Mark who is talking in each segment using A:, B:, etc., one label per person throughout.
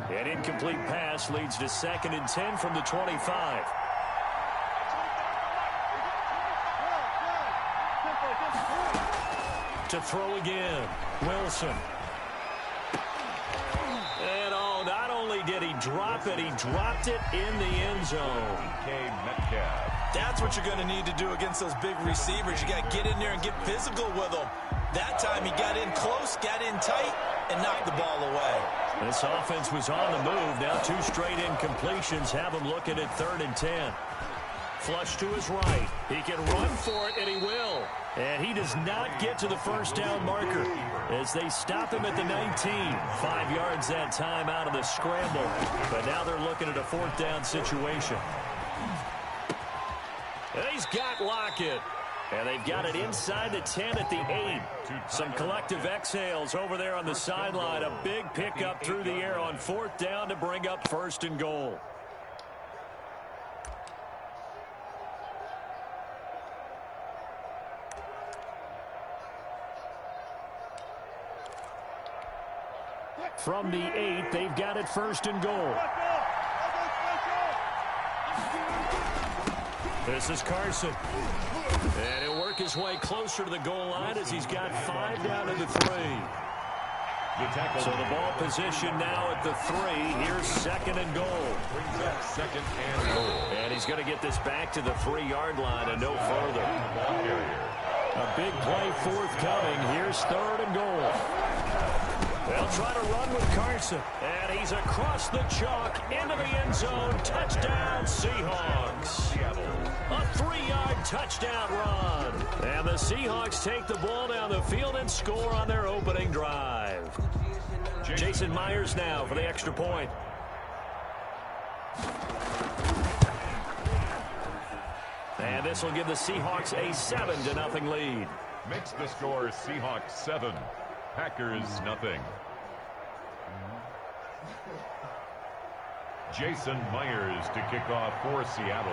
A: An incomplete pass leads to 2nd and 10 from the 25. To throw again, Wilson. And not only did he drop it, he dropped it in the end zone.
B: That's what you're going to need to do against those big receivers. You got to get in there and get physical with them. That time he got in close, got in tight, and knocked the ball away.
A: This offense was on the move. Now 2 straight incompletions have him looking at 3rd and 10. Flush to his right. He can run for it, and he will. And he does not get to the first down marker as they stop him at the 19. 5 yards that time out of the scramble. But now they're looking at a 4th down situation. And he's got Lockett. And they've got it inside the 10 at the 8. Some collective exhales over there on the sideline. A big pickup through the air on 4th down to bring up 1st and goal. From the 8, they've got it 1st and goal. This is Carson. And he'll work his way closer to the goal line as he's got 5 down to the 3. So the ball position now at the 3. Here's 2nd and goal.
C: Second and goal.
A: And he's going to get this back to the 3-yard line and no further. A big play forthcoming. Here's 3rd and goal. They'll try to run with Carson. And he's across the chalk into the end zone. Touchdown, Seahawks. A 3-yard touchdown run. And the Seahawks take the ball down the field and score on their opening drive. Jason Myers now for the extra point. And this will give the Seahawks a 7-0 lead.
C: Makes the score Seahawks 7. Packers nothing. Jason Myers to kick off for Seattle.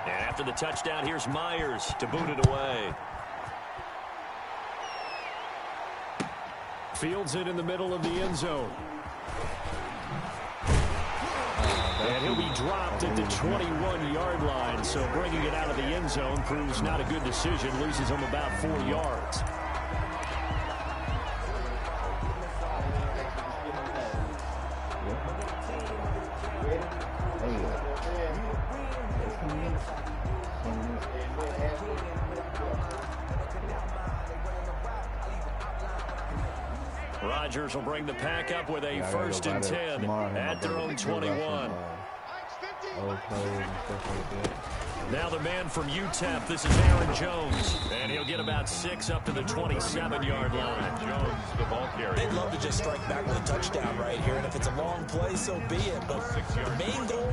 A: And after the touchdown, here's Myers to boot it away. Fields it in the middle of the end zone. And he'll be dropped at the 21-yard line. So bringing it out of the end zone proves not a good decision. Loses him about 4 yards. Rodgers will bring the pack up with a 1st and 10 at their own 21. Now the man from UTEP, this is Aaron Jones. And he'll get about 6 up to the 27-yard line.
C: Jones, the ball carrier.
B: They'd love to just strike back with a touchdown right here. And if it's a long play, so be it. But the main goal,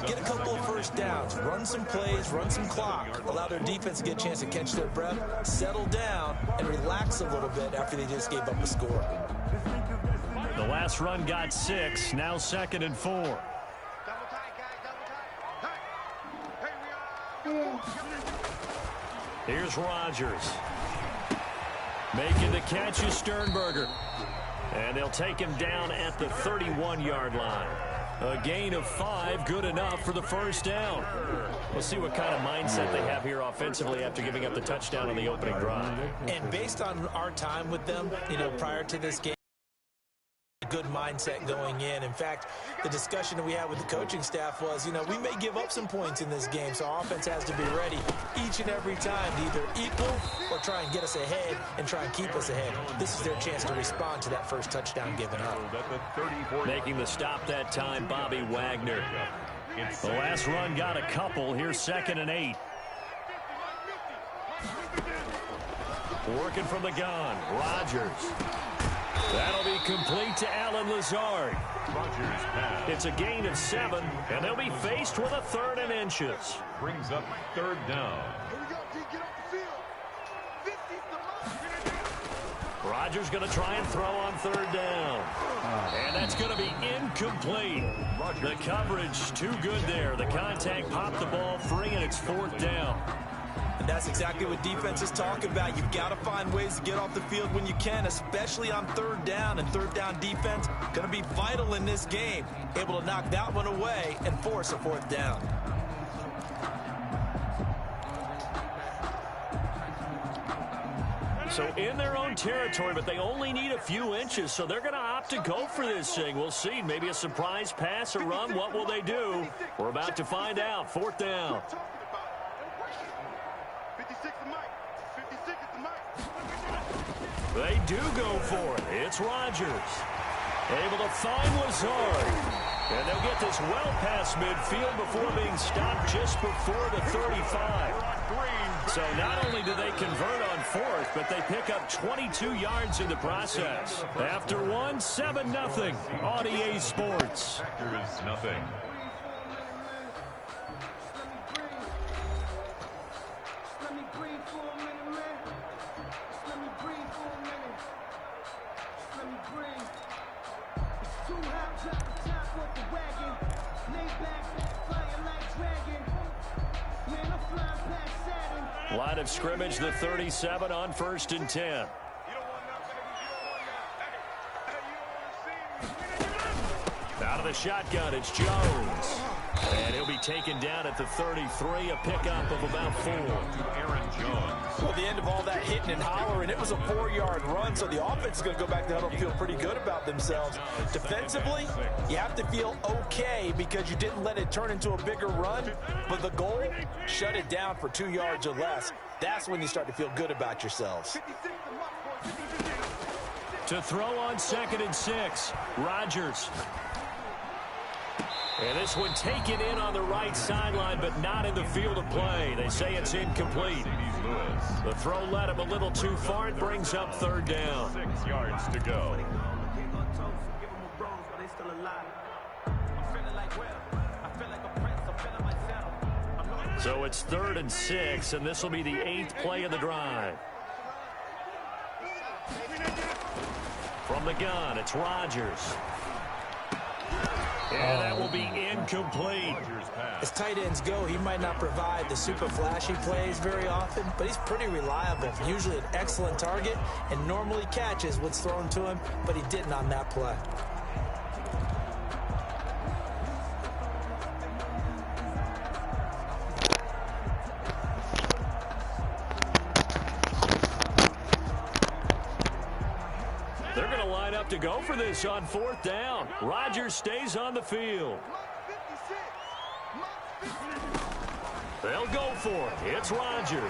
B: get a couple of 1st downs. Run some plays, run some clock. Allow their defense to get a chance to catch their breath, settle down, and relax a little bit after they just gave up a score.
A: The last run got 6. Now 2nd and 4. Here's Rodgers. Making the catch is Sternberger. And they'll take him down at the 31-yard line. A gain of 5, good enough for the 1st down. We'll see what kind of mindset they have here offensively after giving up the touchdown on the opening drive.
B: And based on our time with them, prior to this game, good mindset going in. In fact, the discussion that we had with the coaching staff was, we may give up some points in this game, so our offense has to be ready each and every time to either equal or try and get us ahead and try and keep us ahead. This is their chance to respond to that first touchdown given up.
A: Making the stop that time, Bobby Wagner. The last run got a couple. Here's 2nd and 8. Working from the gun, Rodgers. That'll be complete to Alan Lazard. It's a gain of 7, and they'll be faced with a 3rd and inches.
C: Brings up 3rd down.
A: Rodgers going to try and throw on 3rd down. And that's going to be incomplete. The coverage too good there. The contact popped the ball free, and it's 4th down.
B: That's exactly what defenses talk about. You've got to find ways to get off the field when you can, especially on third down. And third down defense going to be vital in this game. Able to knock that one away and force a fourth down.
A: So in their own territory, but they only need a few inches, so they're going to opt to go for this thing. We'll see. Maybe a surprise pass, a run. What will they do? We're about to find out. Fourth down. They do go for it. It's Rodgers. Able to find Lazard. And they'll get this well past midfield before being stopped just before the 35. So not only do they convert on fourth, but they pick up 22 yards in the process. After one, 7-0 on EA Sports.
C: There is nothing.
A: Line of scrimmage, the 37 on 1st and 10. Out of the shotgun, it's Jones. And he'll be taken down at the 33, a pickup of about 4.
C: Aaron Jones.
B: Well, the end of all that hitting and hollering, it was a 4-yard run, so the offense is going to go back to huddle and feel pretty good about themselves. Defensively, you have to feel okay because you didn't let it turn into a bigger run, but the goal, shut it down for 2 yards or less. That's when you start to feel good about yourselves.
A: To throw on 2nd and 6, Rodgers. And this one taken in on the right sideline, but not in the field of play. They say it's incomplete. The throw led him a little too far. It brings up 3rd down.
C: 6 yards to go.
A: So it's 3rd and 6, and this will be the 8th play of the drive. From the gun, it's Rodgers. And that will be incomplete.
B: As tight ends go, he might not provide the super flashy plays very often, but he's pretty reliable. Usually an excellent target and normally catches what's thrown to him, but he didn't on that play.
A: They're going to line up to go for this on 4th down. Rodgers stays on the field. They'll go for it. It's Rodgers.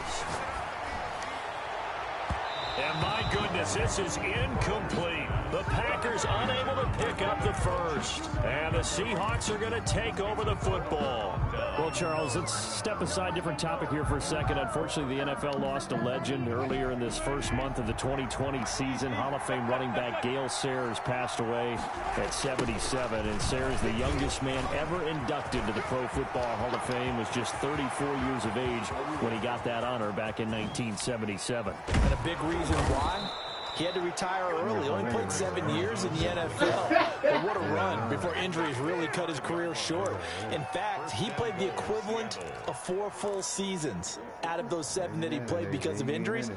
A: And my goodness, this is incomplete. The Packers unable to pick up the first. And the Seahawks are going to take over the football.
D: Well, Charles, let's step aside, different topic here for a second. Unfortunately, the NFL lost a legend earlier in this first month of the 2020 season. Hall of Fame running back Gale Sayers passed away at 77. And Sayers, the youngest man ever inducted to the Pro Football Hall of Fame, was just 34 years of age when he got that honor back in 1977.
B: And a big reason why? He had to retire early. Only played 7 years in the NFL. But what a run before injuries really cut his career short. In fact, he played the equivalent of 4 full seasons out of those 7 that he played because of injuries.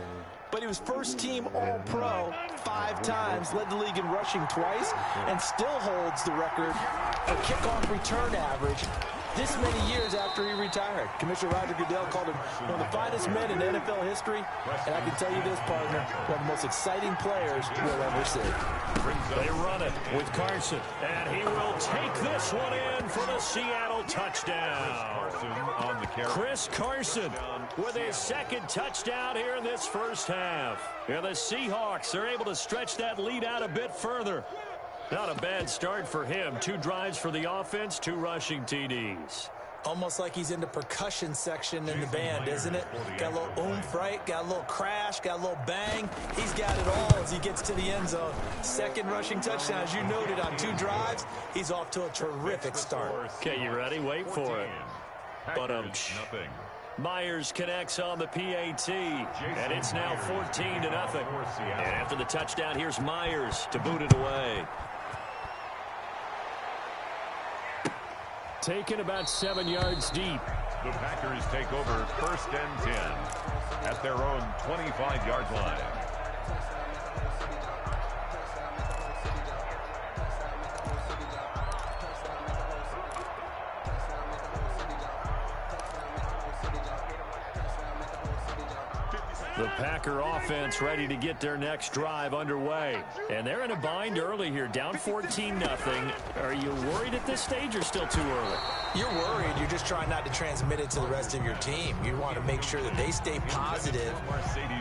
B: But he was first-team All-Pro 5 times, led the league in rushing twice, and still holds the record for kickoff return average this many years after he retired. Commissioner Roger Goodell called him one of the finest men in NFL history, and I can tell you this, partner, one of the most exciting players we'll ever see.
A: They run it with Carson, and he will take this one in for the Seattle touchdown.
C: On the carry.
A: Chris Carson with his 2nd touchdown here in this first half. And the Seahawks are able to stretch that lead out a bit further. Not a bad start for him. 2 drives for the offense, 2 rushing TDs.
B: Almost like he's in the percussion section in the band, isn't it? Got a little oomph, right? Got a little crash, got a little bang. He's got it all as he gets to the end zone. 2nd rushing touchdown, as you noted, on 2 drives. He's off to a terrific start.
A: Okay, you ready? Wait for it. But Myers connects on the PAT, and it's now 14-0. And after the touchdown, here's Myers to boot it away.
D: Taken about 7 yards deep.
C: The Packers take over 1st and 10 at their own 25-yard line.
D: The Packer offense ready to get their next drive underway. And they're in a bind early here, down 14-0. Are you worried at this stage or still too early?
B: You're worried. You're just trying not to transmit it to the rest of your team. You want to make sure that they stay positive.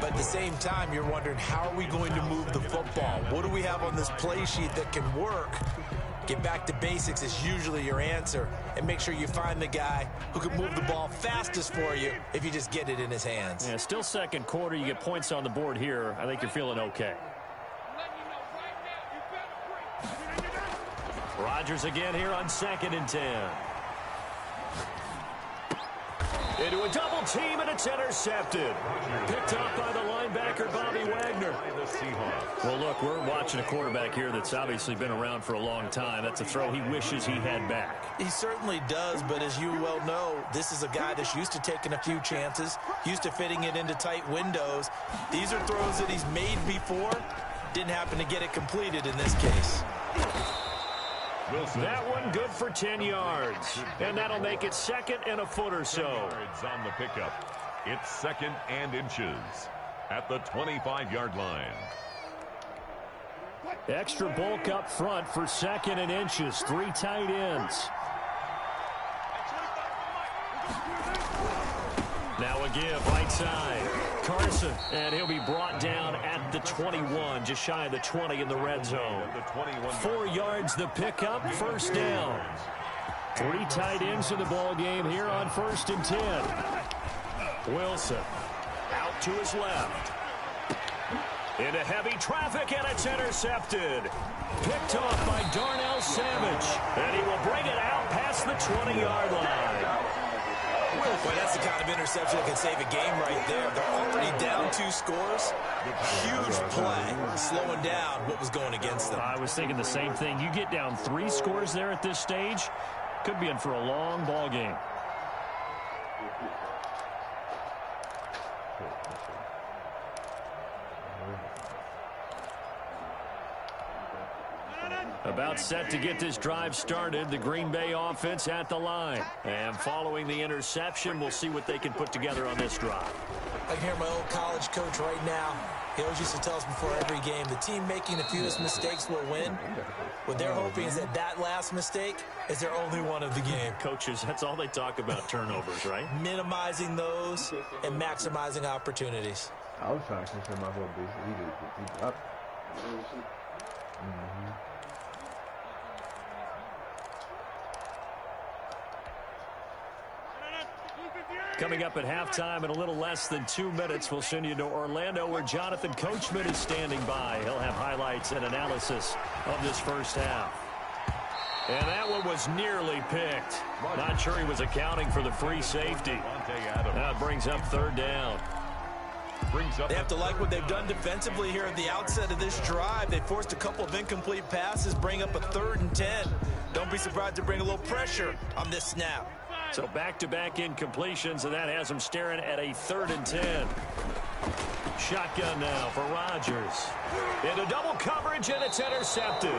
B: But at the same time, you're wondering, how are we going to move the football? What do we have on this play sheet that can work? Get back to basics is usually your answer. And make sure you find the guy who can move the ball fastest for you if you just get it in his hands.
D: Yeah, still second quarter. You get points on the board here. I think you're feeling okay. Rodgers again here on 2nd and 10. Into a double team, and it's intercepted. Picked up by the linebacker, Bobby Wagner. Well, look, we're watching a quarterback here that's obviously been around for a long time. That's a throw he wishes he had back.
B: He certainly does, but as you well know, this is a guy that's used to taking a few chances, used to fitting it into tight windows. These are throws that he's made before. Didn't happen to get it completed in this case.
D: That one good for 10 yards. And that'll make it 2nd and a foot or so.
C: On the pickup. It's 2nd and inches at the 25-yard line.
D: Extra bulk up front for 2nd and inches. 3 tight ends. Now a give right side. Carson, and he'll be brought down at the 21, just shy of the 20 in the red zone. 4 yards the pickup, 1st down. 3 tight ends in the ball game here on 1st and 10. Wilson out to his left. Into heavy traffic, and it's intercepted. Picked off by Darnell Savage, and he will bring it out past the 20-yard line.
B: Well, that's the kind of interception that can save a game right there. They're already down 2 scores. Huge play, slowing down what was going against them.
D: I was thinking the same thing. You get down 3 scores there at this stage, could be in for a long ball game. About set to get this drive started. The Green Bay offense at the line. And following the interception, we'll see what they can put together on this drive.
B: I can hear my old college coach right now. He always used to tell us before every game, the team making the fewest mistakes will win. What they're hoping is that that last mistake is their only one of the game.
D: Coaches, that's all they talk about, turnovers, right?
B: Minimizing those and maximizing opportunities.
E: I was trying to consider my whole business. He up.
D: Coming up at halftime in a little less than 2 minutes, we'll send you to Orlando where Jonathan Coachman is standing by. He'll have highlights and analysis of this first half. And that one was nearly picked. Not sure he was accounting for the free safety. That brings up 3rd down.
B: They have to like what they've done defensively here at the outset of this drive. They forced a couple of incomplete passes, bring up a 3rd and 10. Don't be surprised to bring a little pressure on this snap.
D: So back-to-back incompletions, and that has them staring at a 3rd and 10. Shotgun now for Rodgers. Into double coverage, and it's intercepted.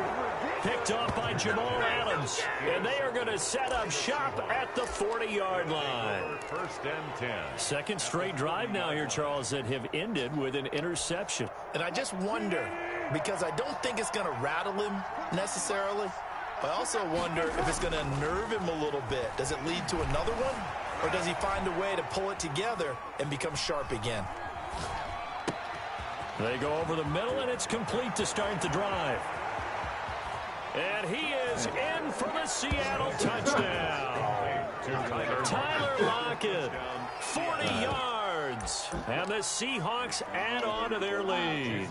D: Picked off by Jamal Adams. And they are going to set up shop at the 40-yard line.
C: 1st and 10.
D: 2nd straight drive now here, Charles, that have ended with an interception.
B: And I just wonder, because I don't think it's going to rattle him necessarily, I also wonder if it's going to nerve him a little bit. Does it lead to another one? Or does he find a way to pull it together and become sharp again?
D: They go over the middle, and it's complete to start the drive. And he is in for the Seattle touchdown. Tyler Lockett, 40 yards. And the Seahawks add on to their lead.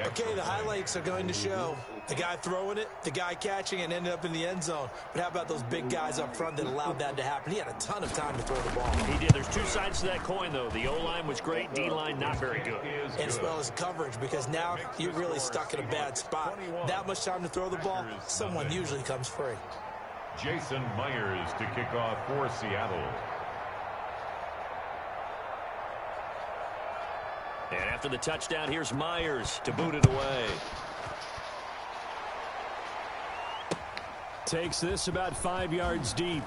B: Okay, the highlights are going to show the guy throwing it, the guy catching it, and ended up in the end zone. But how about those big guys up front that allowed that to happen? He had a ton of time to throw the ball.
D: He did. There's 2 sides to that coin, though. The O-line was great. D-line not very good.
B: As well as coverage, because now you're really stuck in a bad spot. That much time to throw the ball, someone usually comes free.
C: Jason Myers to kick off for Seattle.
A: And after the touchdown, here's Myers to boot it away.
D: Takes this about 5 yards deep.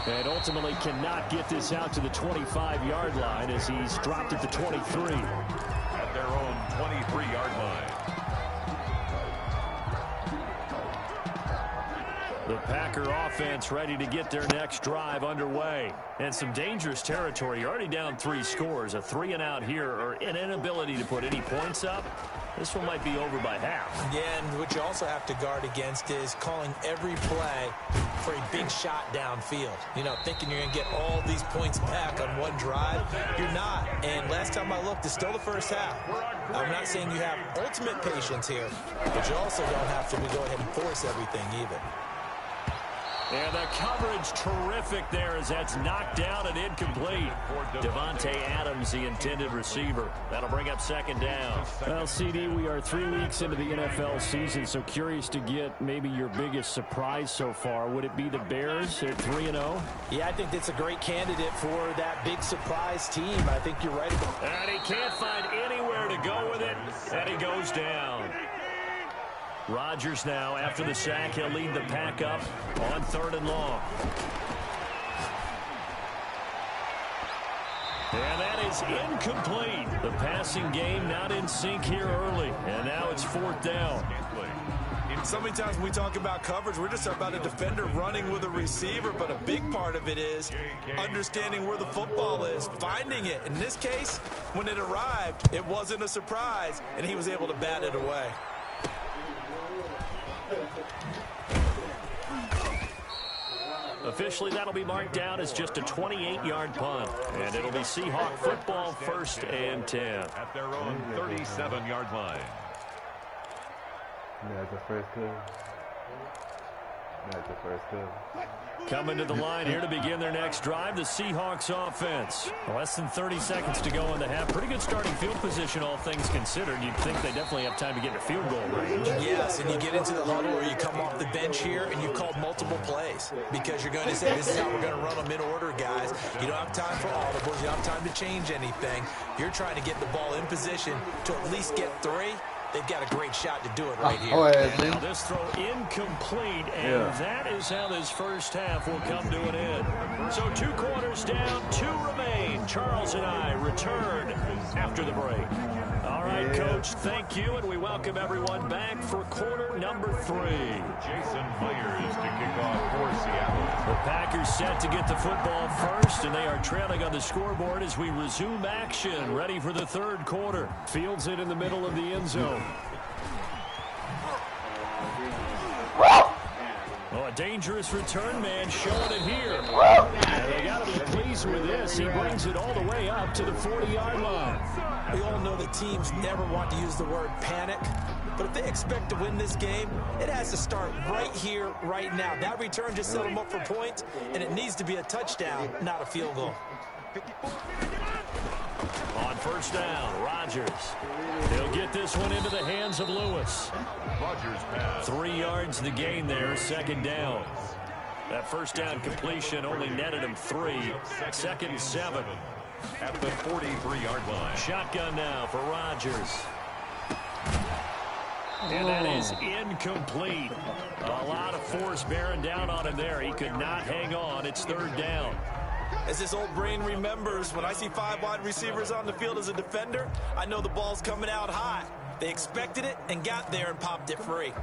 D: And ultimately cannot get this out to the 25-yard line as he's dropped at the 23.
C: At their own 23-yard line.
D: The Packer offense ready to get their next drive underway. And some dangerous territory. You're already down 3 scores. A 3-and-out here or an inability to put any points up. This one might be over by half.
B: Yeah, and what you also have to guard against is calling every play for a big shot downfield. You know, thinking you're going to get all these points back on one drive. You're not. And last time I looked, it's still the first half. I'm not saying you have ultimate patience here, but you also don't have to go ahead and force everything either.
D: And the coverage terrific there as that's knocked down and incomplete.
A: Devontae Adams, the intended receiver. That'll bring up second down.
D: Well, CD, we are 3 weeks into the NFL season, so curious to get maybe your biggest surprise so far. Would it be the Bears at 3-0?
B: Yeah, I think that's a great candidate for that big surprise team. I think you're right.
A: And he can't find anywhere to go with it, and he goes down.
D: Rodgers now, after the sack, he'll lead the pack up on 3rd and long. And that is incomplete. The passing game not in sync here early. And now it's 4th down.
B: So many times when we talk about coverage, we're just about a defender running with a receiver, but a big part of it is understanding where the football is, finding it. In this case, when it arrived, it wasn't a surprise, and he was able to bat it away.
D: Officially, that'll be marked down as just a 28-yard punt. And it'll be Seahawk football, 1st and 10.
C: At their own 37-yard line.
E: That's the first good. That's the first good.
D: Coming to the line here to begin their next drive, the Seahawks offense. Less than 30 seconds to go in the half. Pretty good starting field position, all things considered. You'd think they definitely have time to get in field goal range.
B: Yes, and you get into the huddle or you come off the bench here and you've called multiple plays because you're going to say, this is how we're going to run them in order, guys. You don't have time for audibles. You don't have time to change anything. You're trying to get the ball in position to at least get 3. They've got a great shot to do it right here.
D: And now this throw incomplete, and that is how this first half will come to an end. So 2 quarters down, 2 remain. Charles and I return after the break. All right, Coach, thank you, and we welcome everyone back for quarter number 3.
C: Jason Myers to kick off for Seattle.
D: The Packers set to get the football first, and they are trailing on the scoreboard as we resume action, ready for the 3rd quarter. Fields it in the middle of the end zone. Oh, a dangerous return man showing it here. And they got to be pleased with this. He brings it all the way up to the 40-yard line.
B: We all know that teams never want to use the word panic, but if they expect to win this game, it has to start right here, right now. That return just set them up for points, and it needs to be a touchdown, not a field goal.
D: On 1st down, Rodgers. He'll get this one into the hands of Lewis.
C: Rodgers pass.
D: 3 yards the gain there, 2nd down. That 1st down completion only netted him 3. 2nd and 7.
C: At the 43-yard line.
D: Shotgun now for Rodgers. And that is incomplete. A lot of force bearing down on him there. He could not hang on. It's 3rd down.
B: As this old brain remembers, when I see 5 wide receivers on the field as a defender, I know the ball's coming out high. They expected it and got there and popped it free.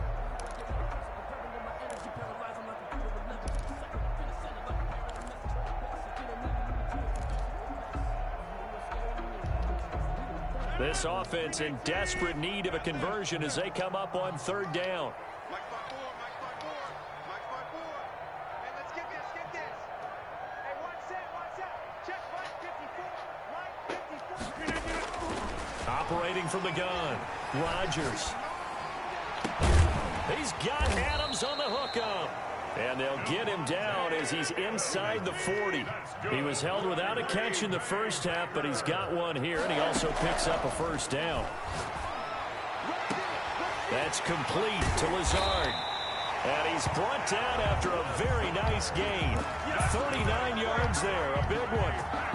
D: This offense in desperate need of a conversion as they come up on 3rd down. Operating from the gun, Rodgers. He's got Adams on the hookup. And they'll get him down as he's inside the 40. He was held without a catch in the first half, but he's got one here, and he also picks up a 1st down. That's complete to Lazard.
A: And he's brought down after a very nice gain. 39 yards there, a big one.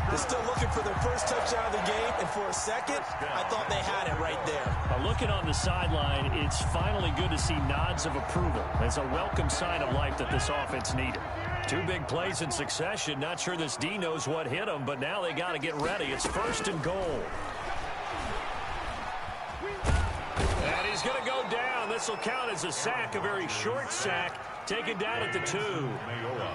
B: They're still looking for their first touchdown of the game, and for a second, I thought they had it right there.
D: Looking on the sideline, it's finally good to see nods of approval. It's a welcome sign of life that this offense needed.
A: Two big plays in succession. Not sure this D knows what hit him, but now they got to get ready. It's 1st and goal. And he's going to go down. This will count as a sack, a very short sack. Taken down at the 2.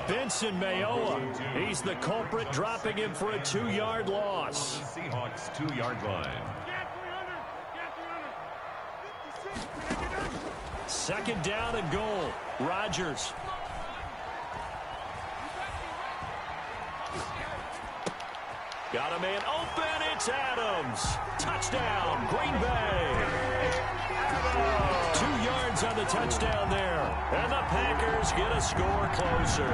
A: Vincent Mayoa. He's the culprit, dropping him for a 2-yard loss.
C: Seahawks 2-yard line.
A: 2nd down and goal. Rodgers. Got a man open. It's Adams. Touchdown, Green Bay. 2 yards on the touchdown there. And the Packers get a score closer.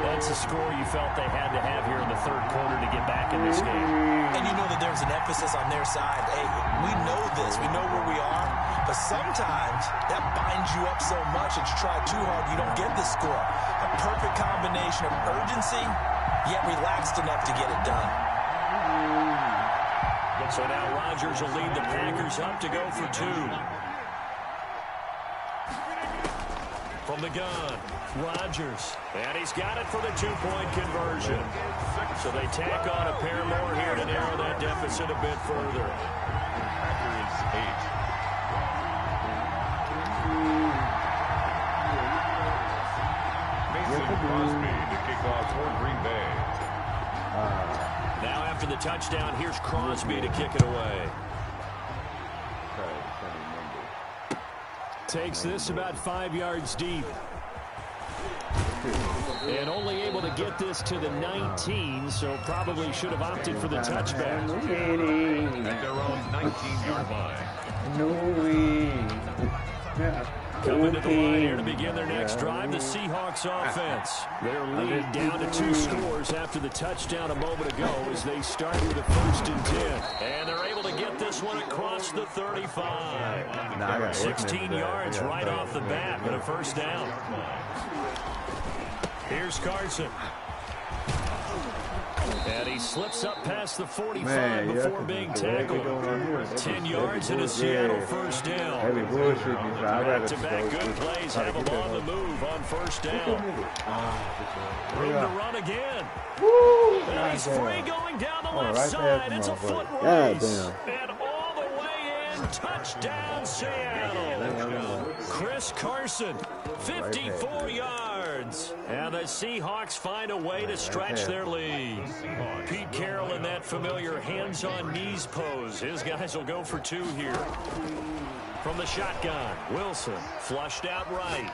D: That's a score you felt they had to have here in the 3rd quarter to get back in this game.
B: And you know that there's an emphasis on their side. Hey, we know this. We know where we are. But sometimes that binds you up so much that you try too hard, you don't get the score. A perfect combination of urgency, yet relaxed enough to get it done.
A: So now Rodgers will lead the Packers up to go for 2. From the gun, Rodgers. And he's got it for the 2-point conversion. So they tack on a pair more here to narrow that deficit a bit further.
C: Packers 8. Mason Crosby to kick off for Green Bay.
A: Now after the touchdown, here's Crosby to kick it away.
D: Takes this about 5 yards deep. And only able to get this to the 19, so probably should have opted for the touchback.
C: At their own 19-yard line.
A: Coming to the line here to begin their next drive, the Seahawks offense. Their lead down to 2 scores after the touchdown a moment ago as they start with a 1st and 10. And they're able to get this one across the 35. 16 yards right off the bat, but a 1st down. Here's Carson. And he slips up past the 45 before being tackled. 10 yards and a Seattle 1st down. Back-to-back good plays have him on the move on 1st down. Room to run again. And he's free going down the left side. It's a foot race. And all the way in. Touchdown, Seattle. Chris Carson, 54 yards. And the Seahawks find a way to stretch their lead. Pete Carroll in that familiar hands-on-knees pose. His guys will go for 2 here. From the shotgun, Wilson flushed out right.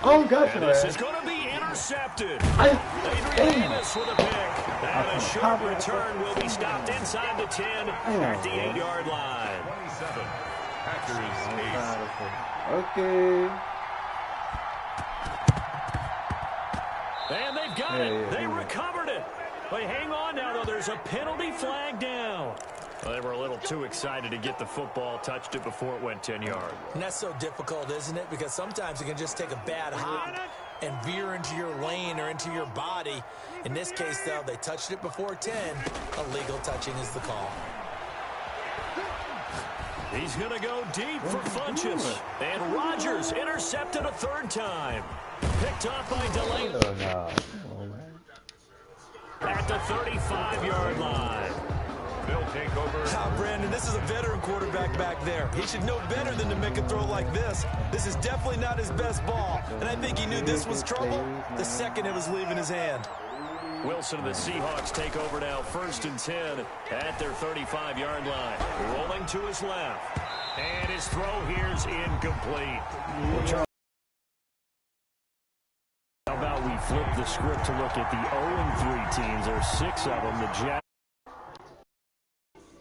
E: Oh, gosh,
A: and this is going to be intercepted. Adrian Davis with a pick. And a short return will be stopped inside the 10 at the 8-yard line.
C: 27. Packers 8.
E: Okay.
A: And they've got it. They recovered it. But hang on now, though. There's a penalty flag down. Well, they were a little too excited to get the football, touched it before it went 10 yards.
B: And that's so difficult, isn't it? Because sometimes it can just take a bad hop and veer into your lane or into your body. In this case, though, they touched it before 10. Illegal touching is the call.
A: He's going to go deep for Funchess. And Rodgers intercepted a 3rd time. Picked off by Delaney.
E: Oh, no.
A: At the 35-yard line.
C: They'll take over.
B: Brandon, this is a veteran quarterback back there. He should know better than to make a throw like this. This is definitely not his best ball. And I think he knew this was trouble the second it was leaving his hand.
A: Wilson and the Seahawks take over now, 1st and 10 at their 35-yard line. Rolling to his left. And his throw here's incomplete.
D: How about we flip the script to look at the 0-3 teams? There's 6 of them. The Jets.